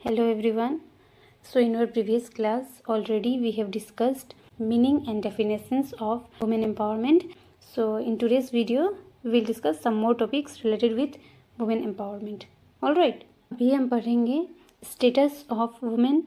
Hello everyone. So in our previous class already we have discussed meaning and definitions of women empowerment. So in today's video we will discuss some more topics related with women empowerment. All right. अभी हम पढ़ेंगे status of women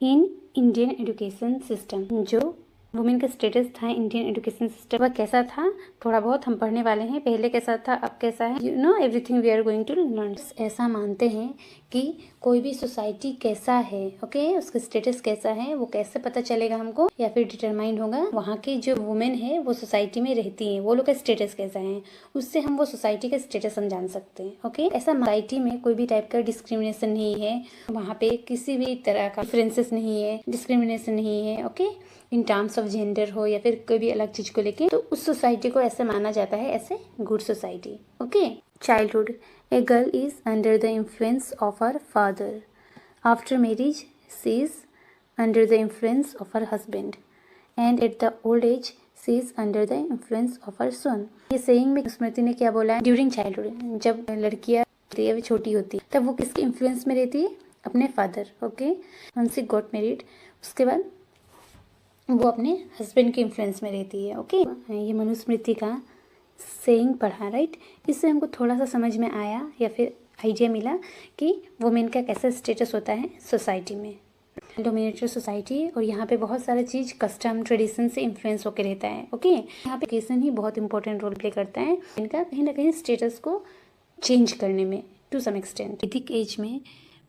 in Indian education system. जो women का status था Indian education system वह कैसा था थोड़ा बहुत हम पढ़ने वाले हैं। पहले कैसा था अब कैसा है, you know everything we are going to learn. ऐसा मानते हैं कि कोई भी सोसाइटी कैसा है, ओके, उसका स्टेटस कैसा है वो कैसे पता चलेगा हमको, या फिर डिटरमाइन होगा वहाँ की जो वुमेन है वो सोसाइटी में रहती है वो लोग का स्टेटस कैसा है, उससे हम वो सोसाइटी का स्टेटस हम जान सकते हैं। ओके, ऐसा सोसाइटी में कोई भी टाइप का डिस्क्रिमिनेशन नहीं है, वहाँ पे किसी भी तरह का डिफरेंसेस नहीं है, डिस्क्रिमिनेशन नहीं है। Okay, in terms of gender हो या फिर कोई भी अलग चीज को लेके, तो उस सोसाइटी को ऐसे माना जाता है ऐसे good society. Okay, childhood, a girl is under the influence of her father. After marriage she is under the influence of her husband and at the old age she is under the influence of her son. ये saying में स्मृति ने क्या बोला है, during childhood जब लड़कियां छोटी होती है तब वो किसके इन्फ्लुएंस में रहती है, अपने father. Okay, once she got married उसके बाद वो अपने हस्बैंड के इन्फ्लुएंस में रहती है। ओके, ये मनुस्मृति का सेइंग पढ़ा, राइट। इससे हमको थोड़ा सा समझ में आया या फिर आइडिया मिला कि वुमेन का कैसा स्टेटस होता है सोसाइटी में, डोमिनेटेड सोसाइटी। और यहाँ पे बहुत सारा चीज़ कस्टम ट्रेडिशन से इन्फ्लुएंस होकर रहता है। ओके, यहाँ पे एजुकेशन ही बहुत इंपॉर्टेंट रोल प्ले करता है इनका कहीं ना कहीं स्टेटस को चेंज करने में टू सम एक्सटेंट। वैदिक एज में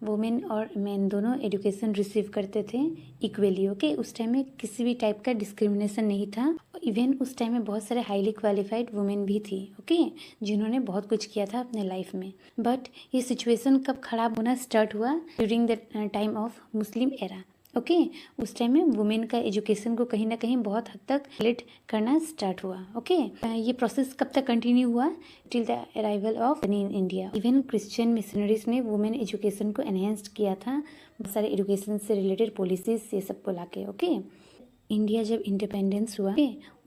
वुमेन और मेन दोनों एजुकेशन रिसीव करते थे इक्वली। ओके, उस टाइम में किसी भी टाइप का डिस्क्रिमिनेशन नहीं था। इवन उस टाइम में बहुत सारे हाईली क्वालिफाइड वुमेन भी थी, ओके, जिन्होंने बहुत कुछ किया था अपने लाइफ में। बट ये सिचुएशन कब खराब होना स्टार्ट हुआ, during the time of Muslim era. Okay, उस टाइम में वुमेन का एजुकेशन को कहीं ना कहीं बहुत हद तक लेट करना स्टार्ट हुआ। ओके, ये प्रोसेस कब तक कंटिन्यू हुआ, till the arrival of in India. Even Christian missionaries ने वुमेन एजुकेशन को एनहेंस किया था, बहुत सारे एजुकेशन से रिलेटेड पॉलिसीज ये सबको लाके। ओके, इंडिया जब इंडिपेंडेंस हुआ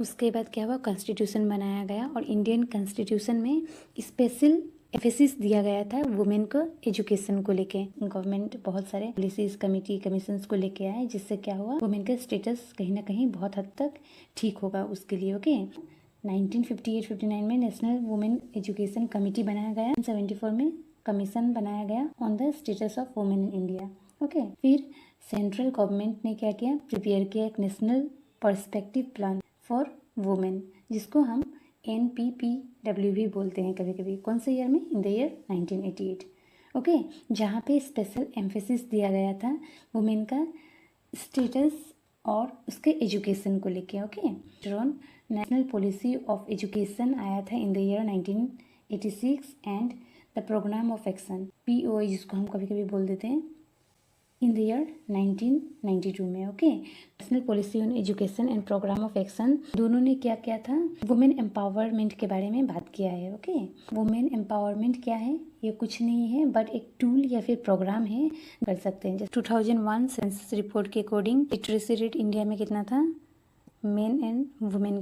उसके बाद क्या हुआ, कॉन्स्टिट्यूशन बनाया गया और इंडियन कॉन्स्टिट्यूशन में स्पेशल एफेसिस दिया गया था वुमेन को एजुकेशन को लेके। गवर्नमेंट बहुत सारे पॉलिसीज कमेटी कमीशंस को लेके आए, जिससे क्या हुआ, वुमेन का स्टेटस कहीं ना कहीं बहुत हद तक ठीक होगा उसके लिए। ओके, 1958-59 में नेशनल वुमेन एजुकेशन कमेटी बनाया गया, 1974 में कमीशन बनाया गया on the status of women in India. Okay, फिर सेंट्रल गवर्नमेंट ने क्या किया, प्रिपेयर किया एक national perspective plan for women, जिसको हम NPPW भी बोलते हैं कभी कभी। कौन से ईयर में, इन द ईयर 1988। ओके, जहाँ पे स्पेशल एम्फेसिस दिया गया था वुमेन का स्टेटस और उसके एजुकेशन को लेके। Okay, national policy of education आया था in the year 1986 and the programme of action POE, जिसको हम कभी कभी बोल देते हैं, इन द ईयर 1992 में। Okay, national policy on education and programme of action दोनों ने क्या किया था, वुमेन एम्पावरमेंट के बारे में बात किया है। ओके, वुमेन एम्पावरमेंट क्या है, ये कुछ नहीं है बट एक टूल या फिर प्रोग्राम है, कर सकते हैं। जैसे 2001 सेंसस रिपोर्ट के अकॉर्डिंग लिटरेसी रेट इंडिया में कितना था, मेन एंड वुमेन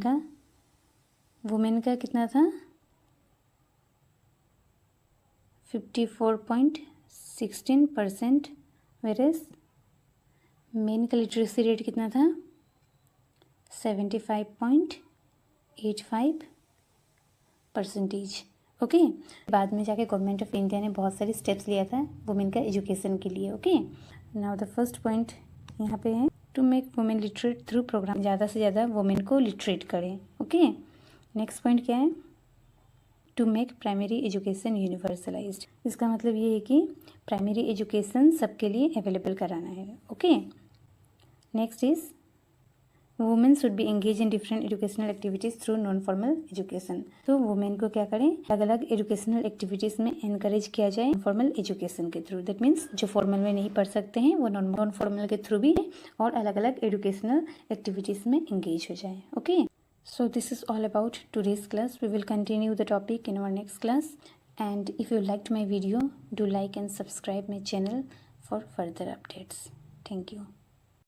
का कितना था, 54.16%, वेरेस मेन का लिटरेसी रेट कितना था, 75.85%। ओके, बाद में जाके गवर्नमेंट ऑफ इंडिया ने बहुत सारे स्टेप्स लिया था वुमेन का एजुकेशन के लिए। Okay, now the first point यहाँ पे है, to make women literate through programme, ज़्यादा से ज़्यादा वुमेन को लिटरेट करें। ओके, नेक्स्ट पॉइंट क्या है, टू मेक प्राइमरी एजुकेशन यूनिवर्सलाइज्ड। इसका मतलब ये है कि प्राइमरी एजुकेशन सबके लिए अवेलेबल कराना है। Okay, next is women should be engage in different educational activities through non formal education. तो वुमेन को क्या करें, अलग अलग एजुकेशनल एक्टिविटीज़ में एनकरेज किया जाए नॉन फॉर्मल एजुकेशन के थ्रू। दैट मीन्स जो फॉर्मल में नहीं पढ़ सकते हैं वो नॉन फॉर्मल के थ्रू भी और अलग अलग एजुकेशनल एक्टिविटीज़ में एंगेज हो जाए। Okay, so this is all about today's class. We will continue the topic in our next class, and if you liked my video, do like and subscribe my channel for further updates. Thank you.